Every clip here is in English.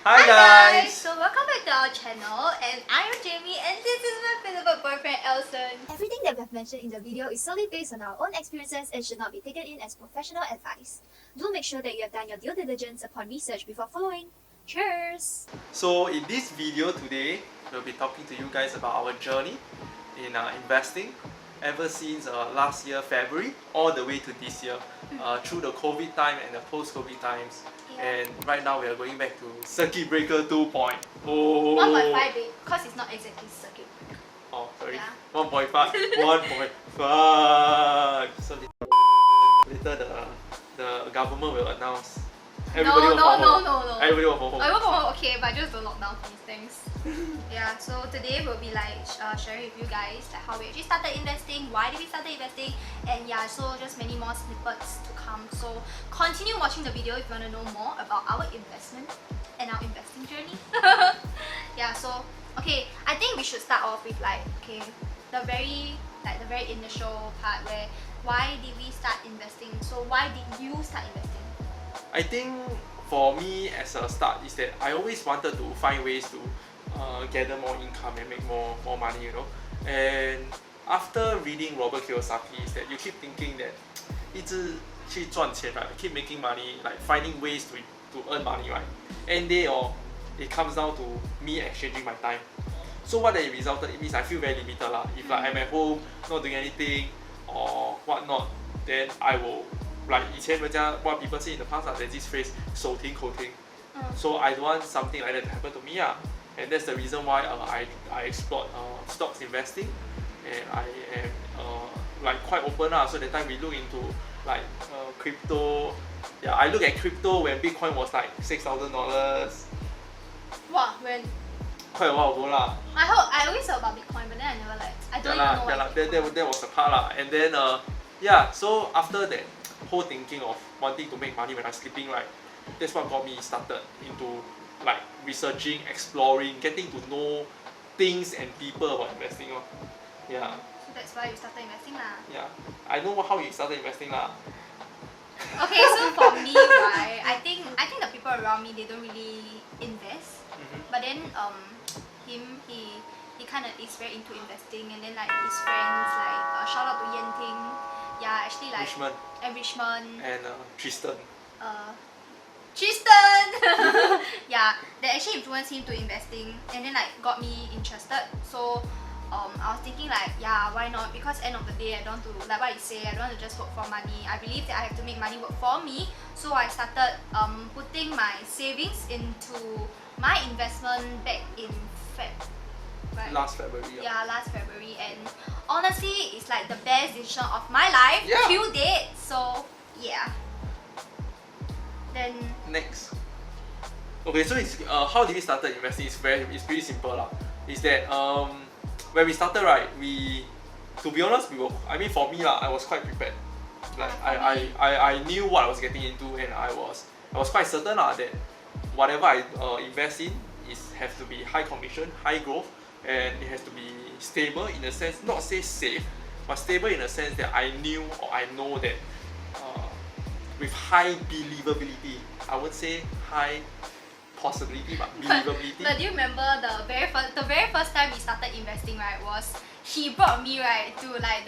Hi guys! So welcome back to our channel, and I am Jamie, and this is my beloved boyfriend Elson. Everything that we have mentioned in the video is solely based on our own experiences and should not be taken in as professional advice. Do make sure that you have done your due diligence upon research before following. Cheers! So in this video today, we'll be talking to you guys about our journey in investing ever since last year February all the way to this year through the COVID time and the post-COVID times. And right now we are going back to Circuit Breaker 2.0. 1.5 because it's not exactly circuit breaker. Oh, sorry. Yeah. 1.5. 1.5. So later the government will announce. Everybody will follow. No. Everybody will follow. I will follow, okay, but just don't lock down these things. Yeah, so today we'll be like sharing with you guys like how we actually started investing, why did we start investing, and yeah, so just many more snippets to come. So continue watching the video if you want to know more about our investment and our investing journey. Yeah, so okay, I think we should start off with like the very initial part where why did we start investing? So why did you start investing? I think for me as a start is that I always wanted to find ways to gather more income and make more money, you know. And after reading Robert Kiyosaki is that you keep thinking that 一直去赚钱 right, keep making money, like finding ways to earn money, right. And it comes down to me exchanging my time. So what that resulted, it means I feel very limited lah. If like I'm at home not doing anything or whatnot, then I will like 以前人家 what people say in the past there's this phrase 手停口停. So I don't want something like that to happen to me and that's the reason why I explored stocks investing, and I am like quite open so that time we look into like crypto. Yeah, I look at crypto when Bitcoin was like $6,000. Wow, when? Quite a while ago lah. I always heard about Bitcoin, but then I never I don't even know what that was the part lah. And then yeah, so after that whole thinking of wanting to make money when I'm sleeping, right, that's what got me started into like researching, exploring, getting to know things and people about investing. Yeah. So that's why you started investing lah. Yeah. I know how you started investing lah. Okay, so for me, right, I think the people around me, they don't really invest. But then he kind of is very into investing, and then like his friends, like shout out to Yan Ting, yeah, actually like Richmond and Tristan. Yeah, they actually influenced him to investing, and then like got me interested. So I was thinking like, yeah, why not? Because end of the day, I don't want to, like what you say, I don't want to just work for money. I believe that I have to make money work for me. So I started putting my savings into my investment back in right? Last February. Yeah, last February, and honestly, it's like the best decision of my life till date. So yeah. Then next. Okay, so it's how did we started investing? It's pretty simple lah. Is that when we started, right, to be honest, I mean for me lah, I was quite prepared. Like I knew what I was getting into, and I was quite certain lah that whatever I invest in has to be high conviction, high growth, and it has to be stable in a sense, not say safe, but stable in a sense that I knew or I know that with high believability. I would say high possibility, but believability. But do you remember the very first time we started investing, right, was he brought me right to like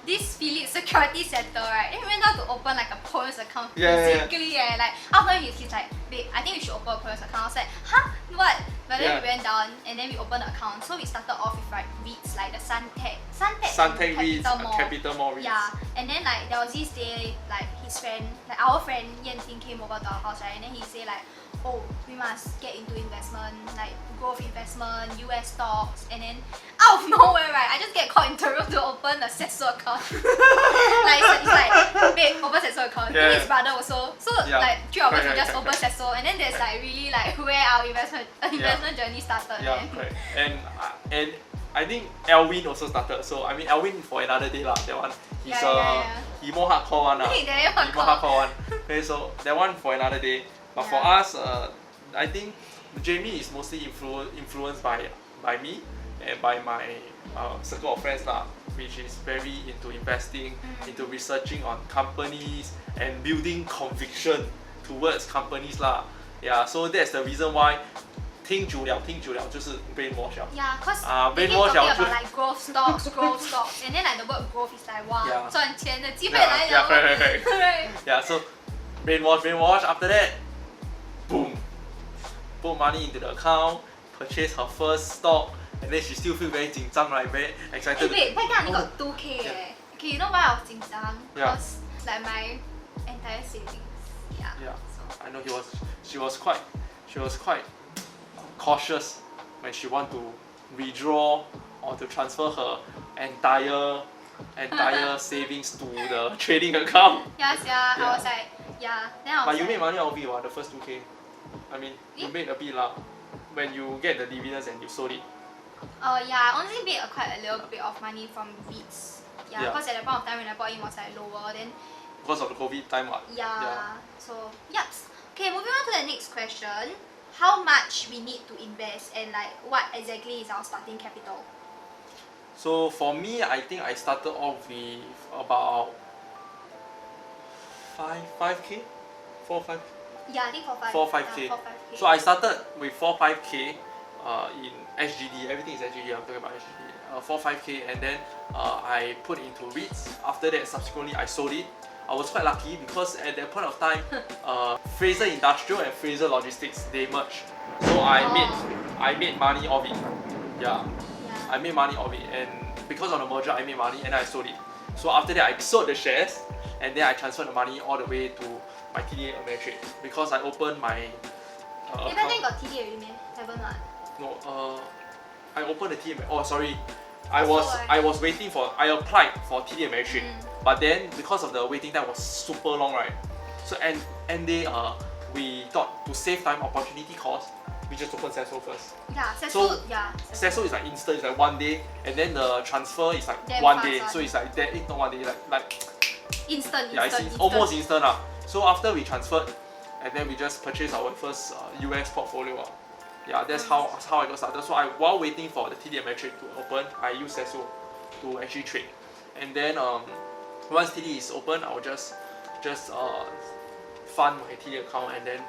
this Philips security center, right? Then we went down to open like a POS account physically. Like after he's like, babe, I think we should open a POS account. I was like, huh? What? But then we went down and then we opened an account. So we started off with like REITs, like the Suntec REITs, Capital Mall REITs. Yeah, and then like there was this day, like his friend, like our friend Yan Ting came over to our house, right? And then he said like, oh, we must get into investment, like growth investment, US stocks, and then out of nowhere, right, I just get called into the room to open a Sesso account. Like it's like, babe, open Sesso account. Then his brother also. So like three of us we just open Sesso, and then there's like really like where our investment journey started. Yeah, correct. And I think Elwin also started. So I mean Elwin for another day lah. That one he more hardcore one lah. He more hardcore one. Okay, so that one for another day. But for us, I think Jamie is mostly influenced by me and by my circle of friends lah, which is very into investing, into researching on companies and building conviction towards companies lah. Yeah, so that's the reason why 听久了就是 brainwash 了。 Yeah, cause they keep brainwash talking 了就 about like growth stocks, and then like the word growth is like wow, Yeah. 赚钱的机会来了。 right. Right. Yeah, so brainwash. After that, boom, put money into the account, purchase her first stock, and then she still feel very 紧张, right? Very excited. Wait, back then I only got 2K. Okay, you know why I was 紧张? Yeah. Cause like my entire savings. Yeah. Yeah. So. I know she was quite cautious when she want to withdraw or to transfer her entire savings to the trading account. Yes, yeah. I was like, yeah. Then I was But you like, made money out of it, the first 2K. I mean, you made a bit lah. When you get the dividends and you sold it. yeah, I only made quite a little bit of money from REITs. Yeah, Yeah. because at the point of time when I bought in was like lower. Then Because of the COVID time, what? yeah. So yep. Okay, moving on to the next question. How much we need to invest and like what exactly is our starting capital? So for me, I think I started off with about 5k, 4-5. Yeah, I think 4-5. 4-5k. Yeah, 4-5K. So I started with 4-5k in SGD. Everything is SGD. I'm talking about SGD. 4-5k, and then I put into REITs. After that, subsequently I sold it. I was quite lucky because at that point of time, Fraser Industrial and Fraser Logistics, they merged. So I made money of it. Yeah, I made money of it, and because of the merger, I made money and I sold it. So after that, I sold the shares, and then I transferred the money all the way to my TDA Ameritrade because I opened my Back then got TD already, man. Haven't what? no, I opened the TD. Oh, sorry. I Why? was waiting for. I applied for TD Ameritrade, but then because of the waiting time was super long, right? So and we thought to save time, opportunity cost, we just opened Sesso first. Yeah, So, yeah. Sesso is like instant, it's like 1 day, and then the transfer is like Damn 1 fast, day. ah. So it's like that. Not 1 day, like Instant, yeah, it's almost instant lah. So after we transferred, and then we just purchased our first US portfolio. Yeah, that's how I got started. So while waiting for the TD Ameritrade to open, I use Sesso to actually trade. And then once TD is open, I'll just fund my TD account and then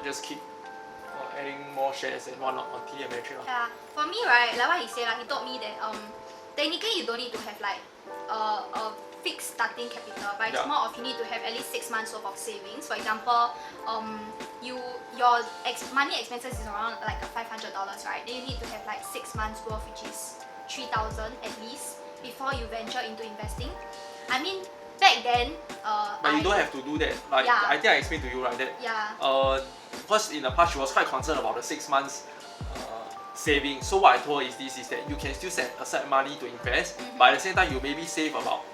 just keep adding more shares and whatnot on TD Ameritrade. Yeah, for me, right, like what he said, like he told me that technically you don't need to have like a fixed starting capital, but it's more of you need to have at least 6 months worth of savings. For example, your money expenses is around like $500, right? Then you need to have like 6 months worth, which is 3,000 at least, before you venture into investing. I mean, back then, But you don't have to do that. Like Yeah. I think I explained to you, right? That yeah. because in the past she was quite concerned about the 6 months saving. So what I told her is this: is that you can still set aside money to invest, but at the same time you maybe save about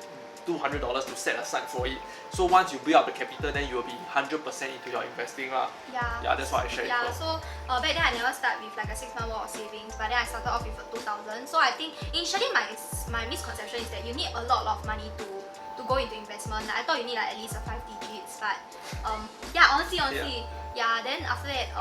$200 to set aside for it. So once you build up the capital, then you will be 100% into your investing lah. Yeah, that's what I shared. Yeah, with her. so back then I never start with like a 6 month worth of savings, but then I started off with a 2,000. So I think initially my misconception is that you need a lot of money to go into investment. Like, I thought you need like at least a 5 digits, but yeah, honestly, yeah. Then after that,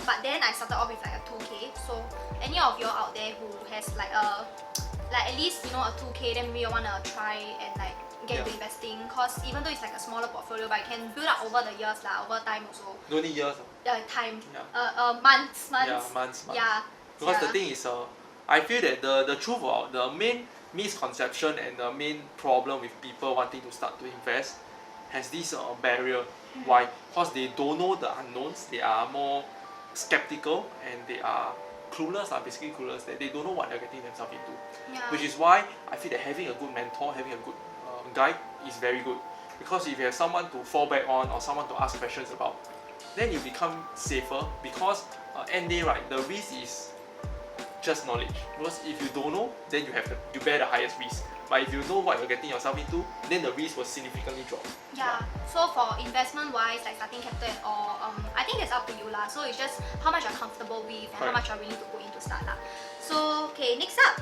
but then I started off with like a 2K. So any of you out there who has like at least a 2K, then maybe you wanna try and like get into investing, cause even though it's like a smaller portfolio, but it can build up over the years lah, over time also. Don't need years. Time. Yeah. Months. Yeah, months. Yeah. Because the thing is, I feel that the truth of the main misconception and the main problem with people wanting to start to invest has this barrier. Why? Because they don't know the unknowns. They are more skeptical and they are clueless, basically clueless, that they don't know what they're getting themselves into. Yeah. Which is why I feel that having a good mentor, having a good guide is very good. Because if you have someone to fall back on or someone to ask questions about, then you become safer. Because end day, right, the risk is just knowledge. Because if you don't know, then you bear the highest risk. But if you know what you're getting yourself into, then the risk will significantly drop. Yeah. So for investment wise, like starting capital and all, I think it's up to you lah. So it's just how much you're comfortable with and how much you're willing to put into start lah. So okay, next up,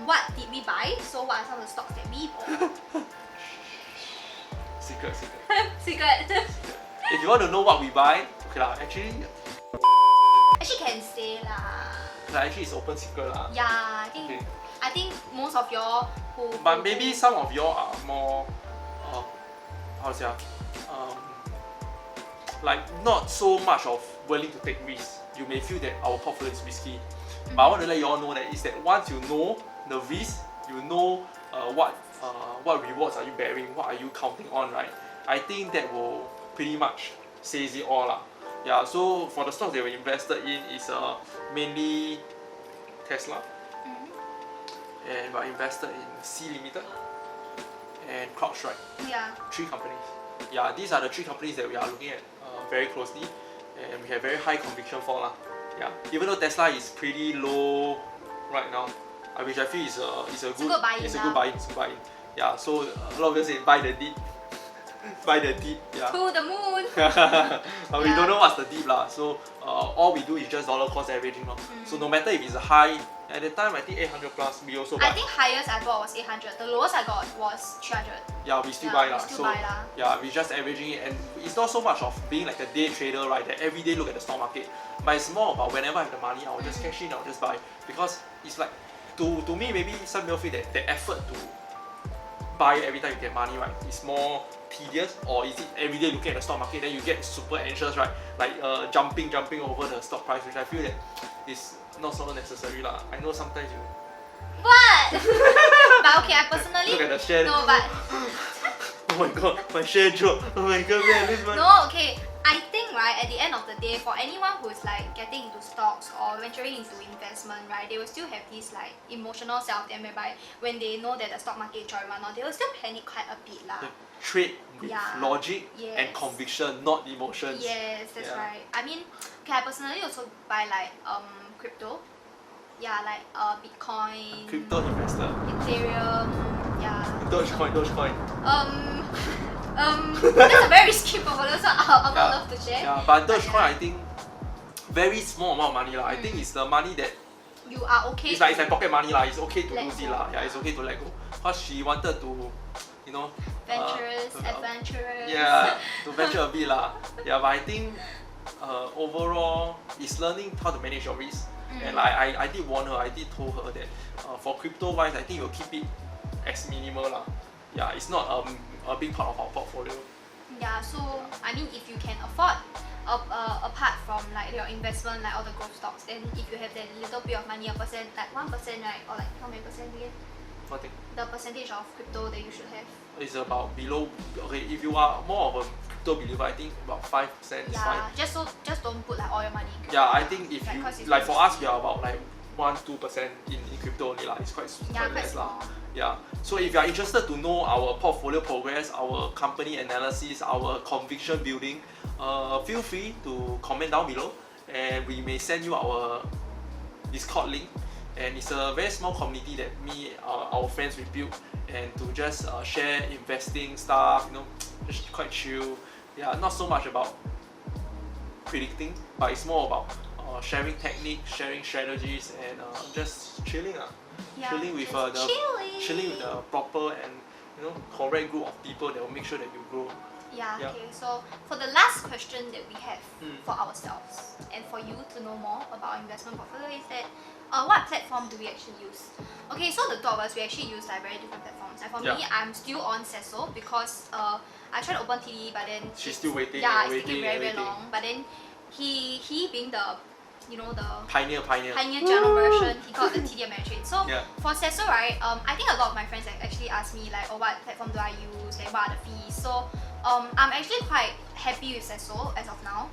what did we buy? So what are some of the stocks that we bought? Secret. Secret. If you want to know what we buy, okay lah, actually Actually can say lah. actually it's open secret lah. Yeah, I think most of y'all who. But maybe some of y'all are more, how to say, like not so much of willing to take risks. You may feel that our portfolio is risky, but I want to let you all know that is that once you know the risk, you know what rewards are you bearing, what are you counting on, right? I think that will pretty much says it all lah. Yeah, so for the stocks that we invested in is mainly Tesla, and we're invested in C Limited and CrowdStrike. Yeah. 3 companies. Yeah, these are the 3 companies that we are looking at very closely, and we have very high conviction for lah. Yeah, even though Tesla is pretty low right now, which I feel is a good buy-in. Yeah, so a lot of us say buy the dip, buy the dip. Yeah. To the moon. But we don't know what's the dip lah. So all we do is just dollar cost averaging lah. So no matter if it's a high, at the time I think 800 plus, we also buy. I think highest I bought was 800. The lowest I got was 300. Yeah, we still buy lah. We still buy lah. Yeah, we just averaging it, and it's not so much of being like a day trader, right? That every day look at the stock market, but it's more about whenever I have the money, I will just cash in, I will just buy, because it's like to me maybe some people feel that the effort to buy every time you get money, right, is more tedious, or is it every day looking at the stock market then you get super anxious, right? Like jumping over the stock price, which I feel that is not so necessary lah. I know sometimes you. What? But okay, I personally. Look at the share. No, but. Oh my god, my share dropped. Oh my god, man, this one. No, okay. I think right at the end of the day, for anyone who's like getting into stocks or venturing into investment, right, they will still have this like emotional side of them whereby when they know that the stock market is dropping or not, they will still panic quite a bit lah. Trade with logic and Yes. conviction, not emotions. Yes, that's right. I mean, okay, I personally also buy like crypto. Yeah, like Bitcoin, Crypto investor. Ethereum, yeah. Dogecoin. That's a very risky portfolio, so I would love to share. Yeah, but Dogecoin, I think very small amount of money lah. I think it's the money that You are okay. it's like pocket money lah. It's okay to let lose it go. lah. Yeah, it's okay to let go. Cause she wanted to, you know, adventurous. yeah, to venture a bit lah. Yeah, but I think overall, it's learning how to manage your risk. And like I did warn her, I did told her that for crypto wise, I think you'll keep it as minimal lah. Yeah, it's not a big part of our portfolio. Yeah, so I mean, if you can afford, apart from like your investment, like all the growth stocks, then if you have that little bit of money, a percent, like 1%, right, or like how many percent again? What thing? The percentage of crypto that you should have. It's about below. Okay, if you are more of a crypto believer, I think about 5% is fine. Just don't put like all your money in crypto. Yeah, I think if Like, you 'cause it's like for us, risky. we are about like 1-2% in crypto only lah. It's quite quite less lah. small. Yeah. So if you are interested to know our portfolio progress, our company analysis, our conviction building, feel free to comment down below, and we may send you our Discord link. And it's a very small community that our friends we built, and to just share investing stuff, you know, just quite chill. Yeah, not so much about predicting, but it's more about sharing techniques, sharing strategies, and just chilling. Yeah, Chilling with just chilling with the proper and, you know, correct group of people that will make sure that you grow. Yeah, Yeah. okay, so for the last question that we have for ourselves and for you to know more about our investment portfolio is that what platform do we actually use? Okay, so the two of us, we actually use like very different platforms. Like for me, I'm still on Sesso because I tried to open TD, but then She's still waiting. yeah, and it's taking very waiting. long. But then he being the, you know, the Pioneer. journal version, he got the TD Ameritrade. So Yeah. for Sesso, right, I think a lot of my friends actually ask me like, oh, what platform do I use? Like, what are the fees? So I'm actually quite happy with Sesso as of now.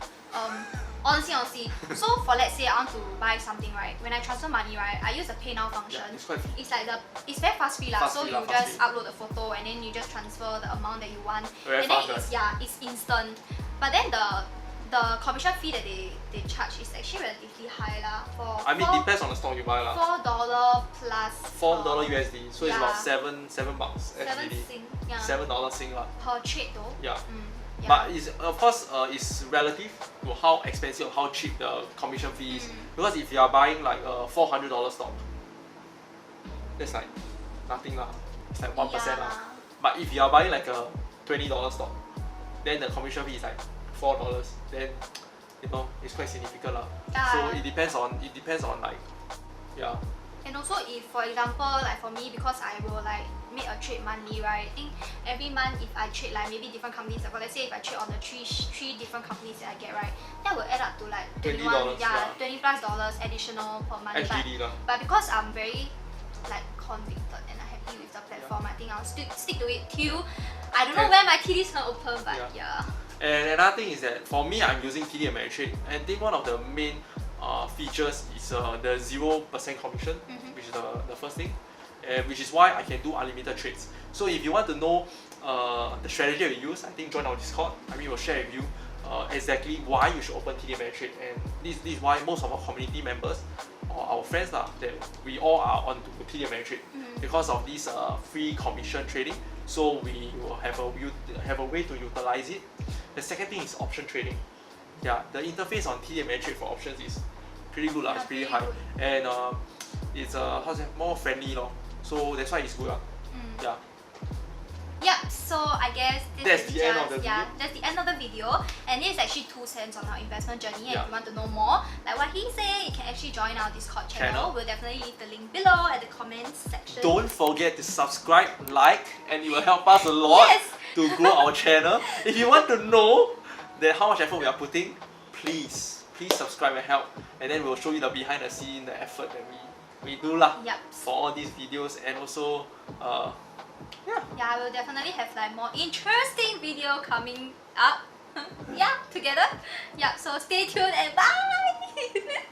Honestly. So for let's say I want to buy something, right? When I transfer money, right, I use the Pay Now function. Yeah, it's quite It's like it's very fast free lah. So Fast-free you lah, just fast-free. upload the photo and then you just transfer the amount that you want. Very and fast, then it's instant. But then the commission fee that they charge is actually relatively high lah. For I mean, depends on the stock you buy lah. $4 plus $4 USD, so it's about yeah. $7 bucks $7 SGD. Sing, yeah, $7 Sing lah. per trade though. Yeah. Yeah. But it's of course it's relative to how expensive or how cheap the commission fee is. Because if you are buying like a $400 stock, that's like nothing lah. It's like 1% Yeah. lah. But if you are buying like a $20 stock, then the commission fee is like $4. Then, you know, it's quite significant lah. So it depends on like, yeah. And also if for example like for me, because I will like make a trade monthly, right? I think every month if I trade like maybe different companies, like let's say if I trade on the three different companies that I get, right, that will add up to like $20, yeah. $20+ additional per month. SGD lah. But because I'm very like convicted and I'm happy with the platform, I think I'll stick to it till I don't know when my TD is gonna open, but yeah. And another thing is that for me, I'm using TD Ameritrade, and I think one of the main features is the 0% commission, which is the first thing, and which is why I can do unlimited trades. So if you want to know the strategy we use, I think join our Discord. I mean, we'll share with you exactly why you should open TD Ameritrade, and this is why most of our community members or our friends that we all are on to TD Ameritrade because of this free commission trading. So we will have a way to utilize it. The second thing is option trading. Yeah, the interface on TD Ameritrade for options is pretty good lah. It's pretty high, and it's more friendly lor. So that's why it's good lah. Yeah. Yep, so I guess That's the end of the video. That's the end of the video. And this is actually 2 cents on our investment journey. And if you want to know more, like what he said, you can actually join our Discord channel. We'll definitely leave the link below at the comments section. Don't forget to subscribe, like, and it will help us a lot to grow our channel. If you want to know that how much effort we are putting, please subscribe and help. And then we'll show you the behind the scene, the effort that we do lah for all these videos, and also yeah, we'll definitely have like more interesting video coming up together. Yeah, so stay tuned and bye.